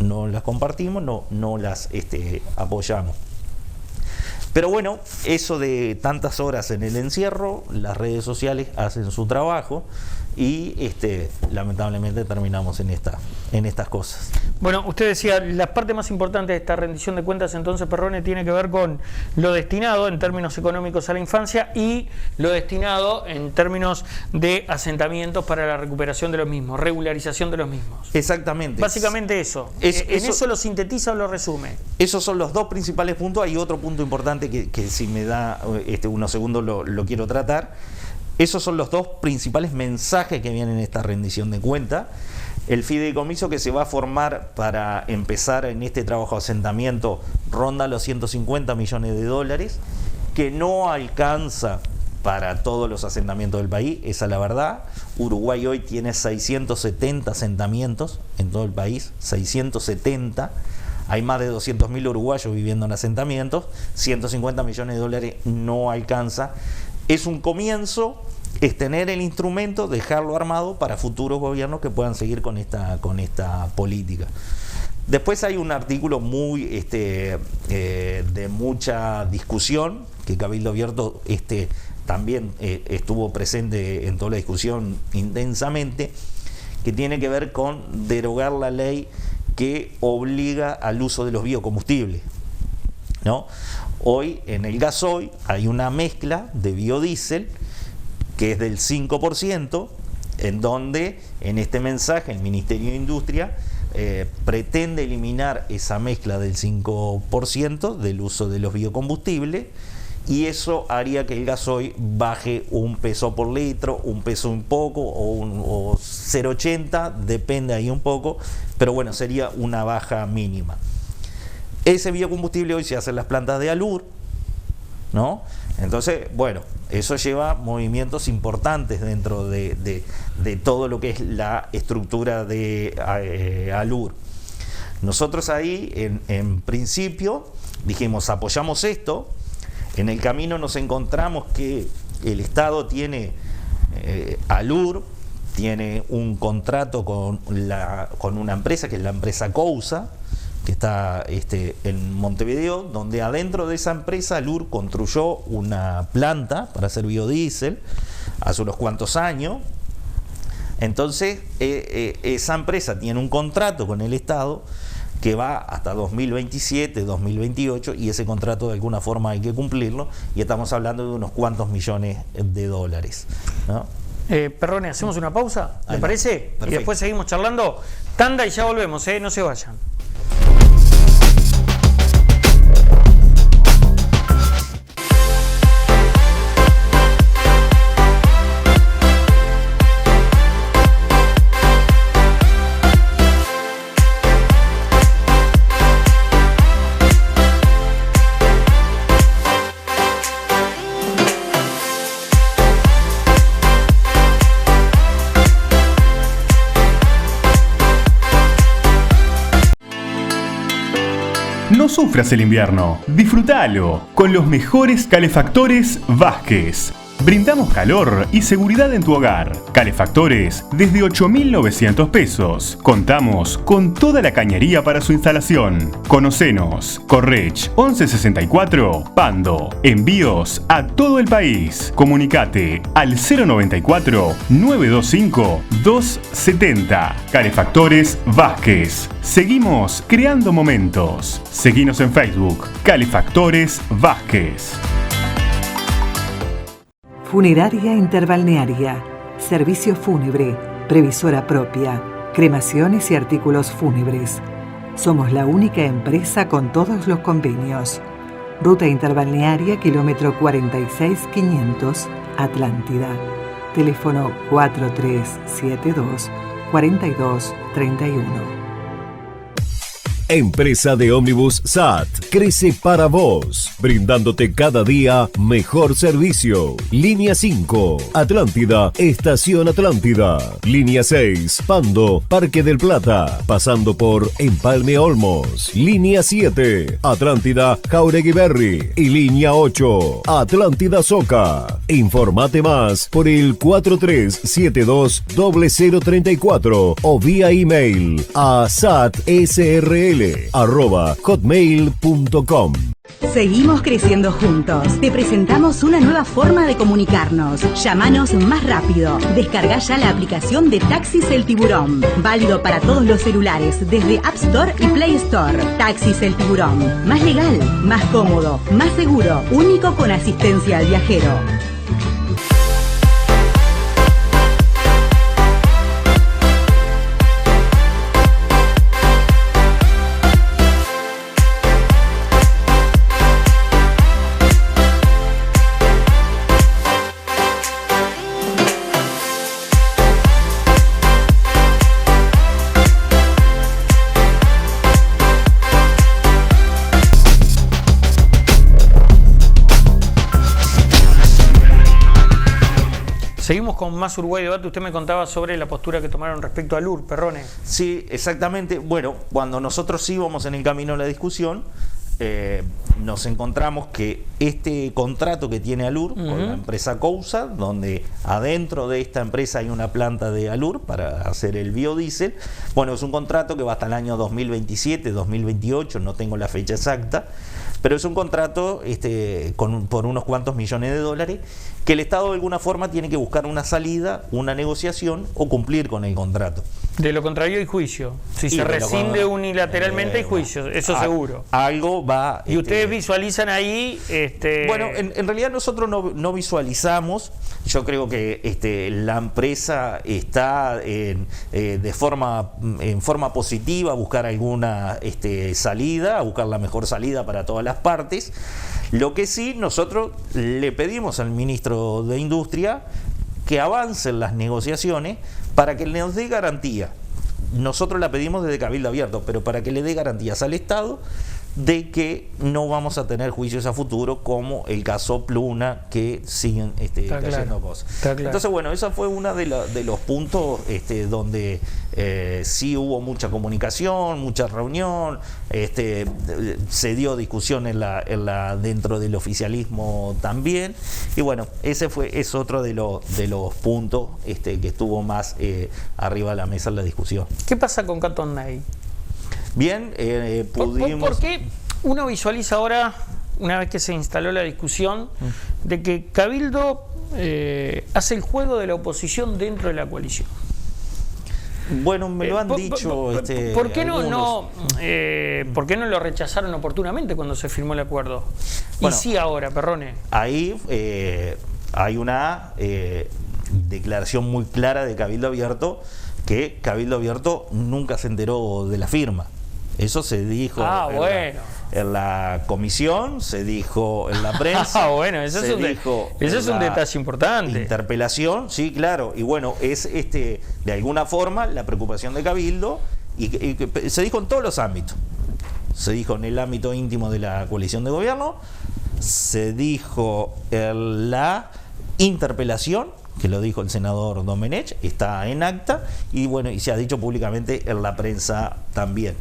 no las compartimos, no las apoyamos. Pero bueno, eso de tantas horas en el encierro, las redes sociales hacen su trabajo, y lamentablemente terminamos en estas cosas. Bueno, usted decía, la parte más importante de esta rendición de cuentas, entonces, Perrone, tiene que ver con lo destinado en términos económicos a la infancia y lo destinado en términos de asentamientos para la recuperación de los mismos, regularización de los mismos. Exactamente. Básicamente eso. ¿En eso lo sintetiza o lo resume? Esos son los dos principales puntos. Hay otro punto importante que si me da unos segundos lo quiero tratar. Esos son los dos principales mensajes que vienen en esta rendición de cuentas. El fideicomiso que se va a formar para empezar en este trabajo de asentamiento ronda los 150 millones de dólares, que no alcanza para todos los asentamientos del país, esa es la verdad. Uruguay hoy tiene 670 asentamientos en todo el país, 670. Hay más de 200.000 uruguayos viviendo en asentamientos, 150 millones de dólares no alcanza. Es un comienzo, es tener el instrumento, dejarlo armado para futuros gobiernos que puedan seguir con esta política. Después hay un artículo muy de mucha discusión, que Cabildo Abierto también estuvo presente en toda la discusión intensamente, que tiene que ver con derogar la ley que obliga al uso de los biocombustibles, ¿no? Hoy en el gasoil hay una mezcla de biodiesel que es del 5%, en donde en este mensaje el Ministerio de Industria pretende eliminar esa mezcla del 5% del uso de los biocombustibles, y eso haría que el gasoil baje un peso por litro, un peso un poco, o 0,80, depende ahí un poco, pero bueno, sería una baja mínima. Ese biocombustible hoy se hace en las plantas de Alur, ¿no? Entonces, bueno, eso lleva movimientos importantes dentro de todo lo que es la estructura de Alur. Nosotros ahí, en principio, dijimos, apoyamos esto. En el camino nos encontramos que el Estado tiene, Alur, tiene un contrato con una empresa, que es la empresa Cousa, que está en Montevideo, donde adentro de esa empresa Alur construyó una planta para hacer biodiesel hace unos cuantos años. Entonces esa empresa tiene un contrato con el Estado que va hasta 2027, 2028, y ese contrato de alguna forma hay que cumplirlo, y estamos hablando de unos cuantos millones de dólares, ¿no? Perrone, ¿hacemos una pausa? ¿Le parece? Perfecto. Y después seguimos charlando. Tanda y ya volvemos, no se vayan. No sufras el invierno, disfrútalo con los mejores calefactores Vázquez. Brindamos calor y seguridad en tu hogar. Calefactores desde 8.900 pesos. Contamos con toda la cañería para su instalación. Conocenos. Correch 1164 Pando. Envíos a todo el país. Comunicate al 094 925 270. Calefactores Vázquez. Seguimos creando momentos. Seguinos en Facebook. Calefactores Vázquez. Funeraria Interbalnearia. Servicio fúnebre. Previsora propia. Cremaciones y artículos fúnebres. Somos la única empresa con todos los convenios. Ruta Interbalnearia, kilómetro 46500, Atlántida. Teléfono 4372-4231. Empresa de ómnibus SAT crece para vos, brindándote cada día mejor servicio. Línea 5, Atlántida, Estación Atlántida. Línea 6, Pando, Parque del Plata, pasando por Empalme Olmos. Línea 7, Atlántida, Jauregui Berry. Y línea 8, Atlántida Soca. Informate más por el 4372-0034 o vía email a satsrl@hotmail.com. Seguimos creciendo juntos. Te presentamos una nueva forma de comunicarnos. Llámanos más rápido. Descarga ya la aplicación de Taxis El Tiburón. Válido para todos los celulares, desde App Store y Play Store. Taxis El Tiburón. Más legal, más cómodo, más seguro. Único con asistencia al viajero. Seguimos con más Uruguay Debate. Usted me contaba sobre la postura que tomaron respecto al UR, Perrone. Sí, exactamente. Bueno, cuando nosotros íbamos en el camino de la discusión, nos encontramos que este contrato que tiene Alur con la empresa Cousa, donde adentro de esta empresa hay una planta de Alur para hacer el biodiesel, bueno, es un contrato que va hasta el año 2027, 2028, no tengo la fecha exacta, pero es un contrato por unos cuantos millones de dólares que el Estado de alguna forma tiene que buscar una salida, una negociación o cumplir con el contrato. De lo contrario hay juicio. Si se rescinde unilateralmente hay juicio, eso seguro. Algo va... Y ustedes visualizan ahí... Bueno, en realidad nosotros no visualizamos. Yo creo que la empresa está en forma positiva a buscar alguna salida, a buscar la mejor salida para todas las partes. Lo que sí, nosotros le pedimos al ministro de Industria que avancen las negociaciones para que nos dé garantía. Nosotros la pedimos desde Cabildo Abierto, pero para que le dé garantías al Estado de que no vamos a tener juicios a futuro como el caso Pluna, que siguen cayendo cosas. Claro. Entonces, bueno, esa fue una de los puntos donde sí hubo mucha comunicación, mucha reunión, se dio discusión dentro del oficialismo también, y bueno, es otro de los puntos que estuvo más arriba de la mesa en la discusión. ¿Qué pasa con Cotton Ney? Bien, pudimos... ¿Por qué uno visualiza ahora, una vez que se instaló la discusión, de que Cabildo hace el juego de la oposición dentro de la coalición? Bueno, me lo han dicho. ¿Por qué ¿por qué no lo rechazaron oportunamente cuando se firmó el acuerdo? Bueno, y sí ahora, Perrone. Ahí hay una declaración muy clara de Cabildo Abierto, que Cabildo Abierto nunca se enteró de la firma. Eso se dijo en la comisión, se dijo en la prensa. Bueno, eso es un detalle importante. Interpelación, sí, claro. Y bueno, es de alguna forma la preocupación de Cabildo, y se dijo en todos los ámbitos. Se dijo en el ámbito íntimo de la coalición de gobierno, se dijo en la interpelación, que lo dijo el senador Domenech, está en acta, y bueno, y se ha dicho públicamente en la prensa también.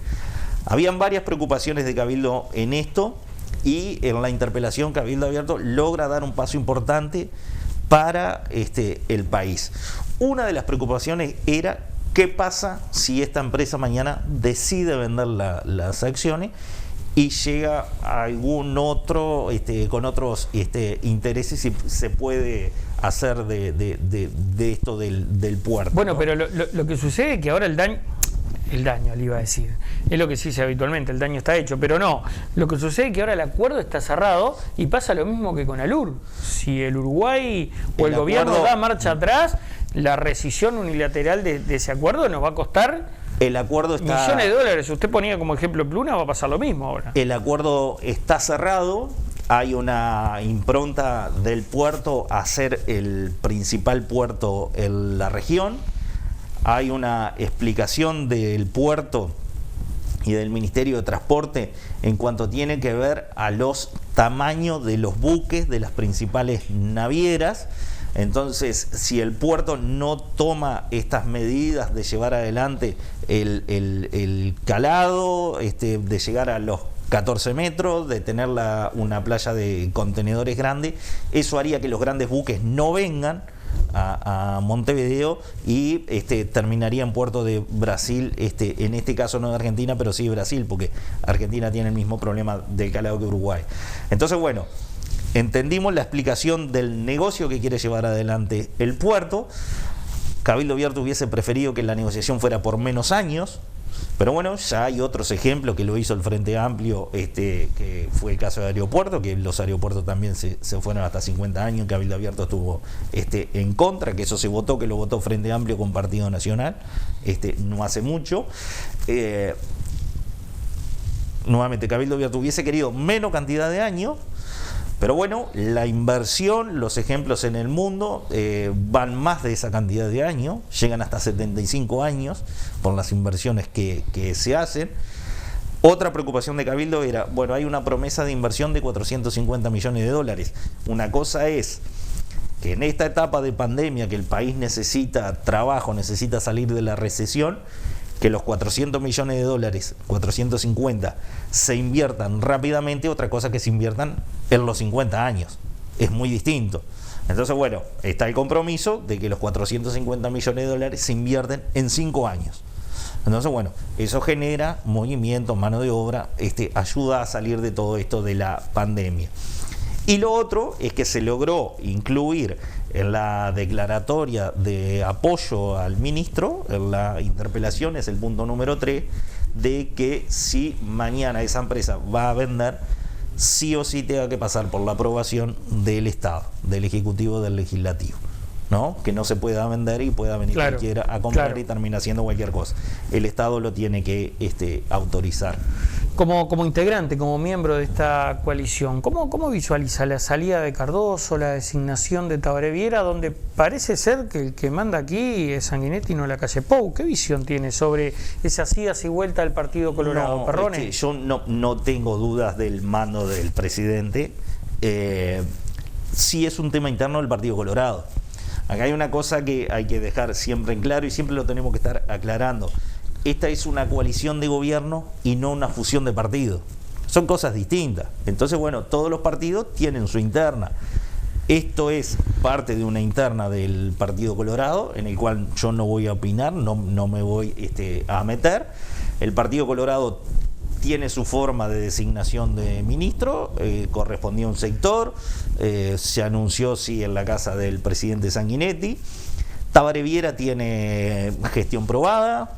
Habían varias preocupaciones de Cabildo en esto, y en la interpelación Cabildo Abierto logra dar un paso importante para el país. Una de las preocupaciones era qué pasa si esta empresa mañana decide vender las acciones y llega a algún otro con otros intereses y se puede hacer de esto del puerto. Bueno, ¿no? pero lo que sucede es que ahora el daño le iba a decir, es lo que se dice habitualmente, el daño está hecho, pero no, lo que sucede es que ahora el acuerdo está cerrado y pasa lo mismo que con Alur. Si el Uruguay o el gobierno da marcha atrás, la rescisión unilateral de ese acuerdo nos va a costar el acuerdo está, millones de dólares. Usted ponía como ejemplo Pluna, va a pasar lo mismo ahora. El acuerdo está cerrado. Hay una impronta del puerto a ser el principal puerto en la región. Hay una explicación del puerto y del Ministerio de Transporte en cuanto tiene que ver a los tamaños de los buques de las principales navieras. Entonces, si el puerto no toma estas medidas de llevar adelante el calado, de llegar a los 14 metros, de tener una playa de contenedores grande, eso haría que los grandes buques no vengan a Montevideo y terminaría en puerto de Brasil, en este caso no de Argentina, pero sí de Brasil, porque Argentina tiene el mismo problema del calado que Uruguay. Entonces, bueno, entendimos la explicación del negocio que quiere llevar adelante el puerto. Cabildo Abierto hubiese preferido que la negociación fuera por menos años, pero bueno, ya hay otros ejemplos que lo hizo el Frente Amplio, que fue el caso de aeropuertos, que los aeropuertos también se fueron hasta 50 años, Cabildo Abierto estuvo en contra, que eso se votó, que lo votó Frente Amplio con Partido Nacional, no hace mucho. Nuevamente, Cabildo Abierto hubiese querido menos cantidad de años, pero bueno, la inversión, los ejemplos en el mundo van más de esa cantidad de años, llegan hasta 75 años por las inversiones que se hacen. Otra preocupación de Cabildo era, bueno, hay una promesa de inversión de 450 millones de dólares. Una cosa es que en esta etapa de pandemia que el país necesita trabajo, necesita salir de la recesión, que los 400 millones de dólares, 450, se inviertan rápidamente, otra cosa que se inviertan en los 50 años. Es muy distinto. Entonces, bueno, está el compromiso de que los 450 millones de dólares se invierten en 5 años. Entonces, bueno, eso genera movimiento, mano de obra, ayuda a salir de todo esto de la pandemia. Y lo otro es que se logró incluir en la declaratoria de apoyo al ministro, en la interpelación, es el punto número 3, de que si mañana esa empresa va a vender, sí o sí tenga que pasar por la aprobación del Estado, del Ejecutivo, del Legislativo, ¿no? Que no se pueda vender y pueda venir cualquiera a comprar y termina haciendo cualquier cosa. El Estado lo tiene que autorizar. Como integrante, como miembro de esta coalición, ¿cómo visualiza la salida de Cardoso, la designación de Tabaré Viera, donde parece ser que el que manda aquí es Sanguinetti y no Lacalle Pou? ¿Qué visión tiene sobre esas idas y vueltas del Partido Colorado? Perrone. Yo no tengo dudas del mando del presidente. Sí es un tema interno del Partido Colorado. Acá hay una cosa que hay que dejar siempre en claro y siempre lo tenemos que estar aclarando. Esta es una coalición de gobierno y no una fusión de partidos. Son cosas distintas. Entonces, bueno, todos los partidos tienen su interna. Esto es parte de una interna del Partido Colorado, en el cual yo no voy a opinar, no me voy a meter. El Partido Colorado tiene su forma de designación de ministro, correspondía a un sector, se anunció sí en la casa del presidente Sanguinetti. Tabaré Viera tiene gestión probada,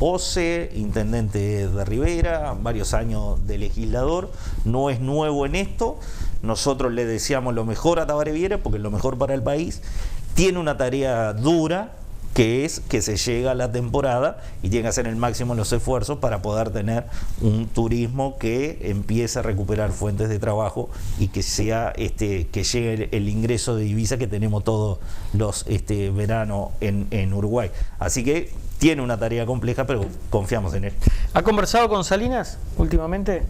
OCE, intendente de Rivera, varios años de legislador, no es nuevo en esto. Nosotros le deseamos lo mejor a Tabaré Viera porque es lo mejor para el país. Tiene una tarea dura, que es que se llega a la temporada y tiene que hacer el máximo los esfuerzos para poder tener un turismo que empiece a recuperar fuentes de trabajo y que sea que llegue el ingreso de divisa que tenemos todos los veranos en Uruguay. Así que tiene una tarea compleja, pero confiamos en él. ¿Ha conversado con Salinas últimamente?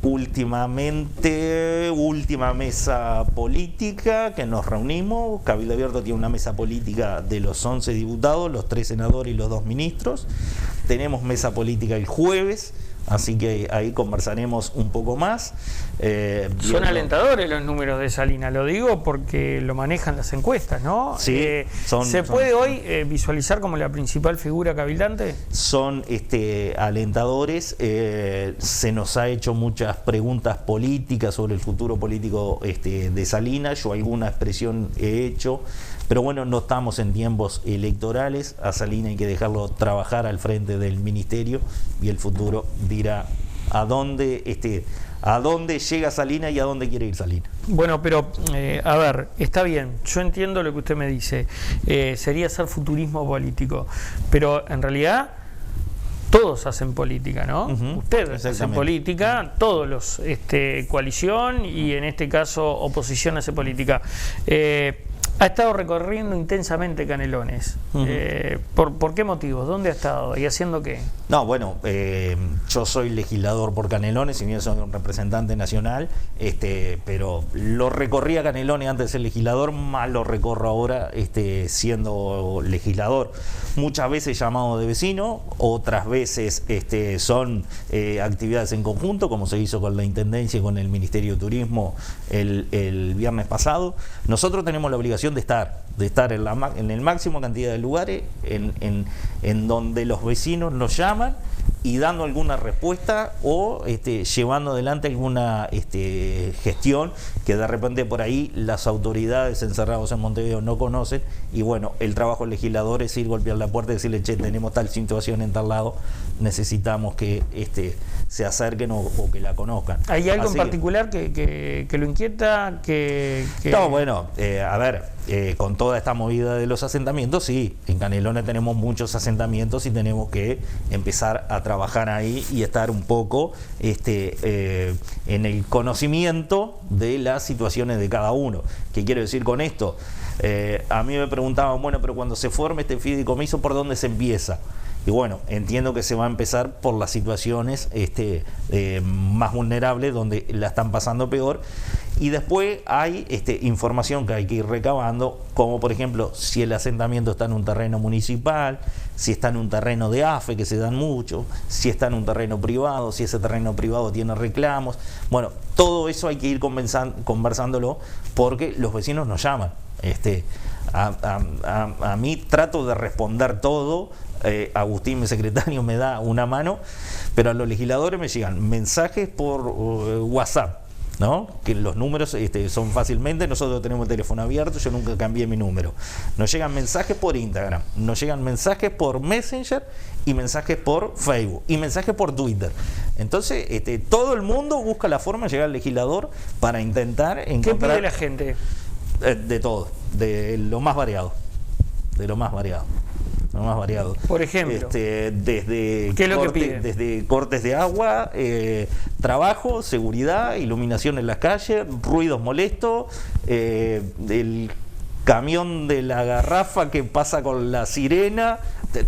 Últimamente, última mesa política que nos reunimos. Cabildo Abierto tiene una mesa política de los 11 diputados, los 3 senadores y los 2 ministros. Tenemos mesa política el jueves Así que ahí conversaremos un poco más. Son alentadores los números de Salinas, lo digo porque lo manejan las encuestas, ¿no? Sí, ¿Se puede hoy visualizar como la principal figura cabildante? Son alentadores. Se nos ha hecho muchas preguntas políticas sobre el futuro político de Salinas. Yo alguna expresión he hecho, pero bueno, no estamos en tiempos electorales. A Salinas hay que dejarlo trabajar al frente del ministerio y el futuro dirá a dónde llega Salinas y a dónde quiere ir Salinas. Bueno, pero a ver, está bien, yo entiendo lo que usted me dice, sería hacer futurismo político, pero en realidad todos hacen política, ¿no? Ustedes hacen política, todos los coalición y en este caso oposición hace política. Ha estado recorriendo intensamente Canelones. ¿Por qué motivos? ¿Dónde ha estado? ¿Y haciendo qué? No, bueno, yo soy legislador por Canelones, si bien soy un representante nacional, pero lo recorrí a Canelones antes de ser legislador, más lo recorro ahora siendo legislador. Muchas veces llamado de vecino, otras veces son actividades en conjunto, como se hizo con la Intendencia y con el Ministerio de Turismo el viernes pasado. Nosotros tenemos la obligación de estar en el máximo cantidad de lugares en donde los vecinos nos llaman y dando alguna respuesta o llevando adelante alguna gestión que de repente por ahí las autoridades encerrados en Montevideo no conocen. Y bueno, el trabajo del legislador es ir, golpear la puerta y decirle: che, tenemos tal situación en tal lado, necesitamos que se acerquen o que la conozcan. ¿Hay algo en particular que lo inquieta? No, bueno, a ver, con toda esta movida de los asentamientos, sí, en Canelones tenemos muchos asentamientos y tenemos que empezar a trabajar ahí y estar un poco en el conocimiento de las situaciones de cada uno. ¿Qué quiero decir con esto? A mí me preguntaban, bueno, pero cuando se forme este fideicomiso, ¿por dónde se empieza? Y bueno, entiendo que se va a empezar por las situaciones más vulnerables, donde la están pasando peor. Y después hay información que hay que ir recabando, como por ejemplo, si el asentamiento está en un terreno municipal, si está en un terreno de AFE, que se dan mucho, si está en un terreno privado, si ese terreno privado tiene reclamos. Bueno, todo eso hay que ir conversándolo, porque los vecinos nos llaman. A mí trato de responder todo. Agustín, mi secretario, me da una mano, pero a los legisladores me llegan mensajes por WhatsApp, ¿no? Que los números son fácilmente, nosotros tenemos el teléfono abierto, yo nunca cambié mi número. Nos llegan mensajes por Instagram, nos llegan mensajes por Messenger y mensajes por Facebook y mensajes por Twitter. Entonces, todo el mundo busca la forma de llegar al legislador para intentar encontrar... ¿Qué pide la gente? De todo, de lo más variado, de lo más variado. Lo más variado. Por ejemplo, desde ¿qué es lo que piden? Desde cortes de agua, trabajo, seguridad, iluminación en las calles, ruidos molestos, el camión de la garrafa que pasa con la sirena.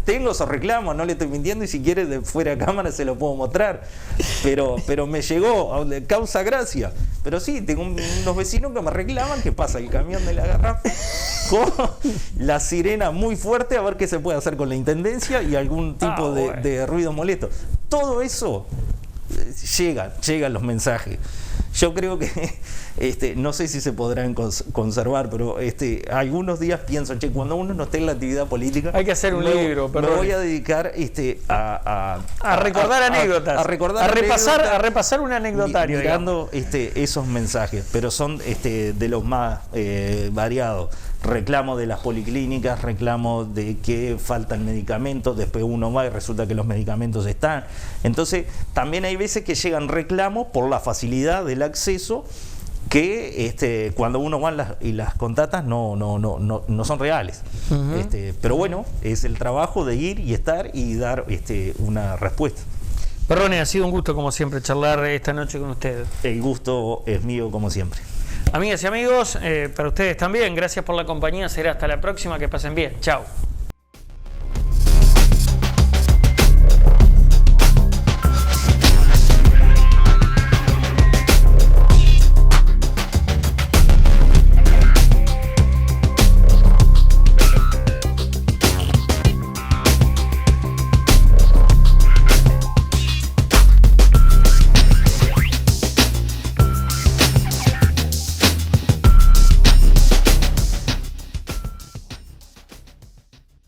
Tengo esos reclamos, no le estoy mintiendo, y si quiere de fuera de cámara se lo puedo mostrar, pero me llegó, causa gracia. Pero sí, tengo unos vecinos que me reclaman que pasa el camión de la garrafa con la sirena muy fuerte, a ver qué se puede hacer con la intendencia y algún tipo de ruido molesto. Todo eso llegan los mensajes. Yo creo que no sé si se podrán conservar, pero algunos días pienso, che, cuando uno no esté en la actividad política, hay que hacer un libro, me voy a dedicar a recordar anécdotas, a repasar un anecdotario, mirando esos mensajes, pero son de los más variados. Reclamo de las policlínicas, reclamo de que faltan medicamentos, después uno va y resulta que los medicamentos están. Entonces, también hay veces que llegan reclamos por la facilidad del acceso, que cuando uno va y las contactas no son reales. Pero bueno, es el trabajo de ir y estar y dar una respuesta. Perrone, ha sido un gusto como siempre charlar esta noche con usted. El gusto es mío como siempre. Amigas y amigos, para ustedes también, gracias por la compañía, será hasta la próxima, que pasen bien, chao.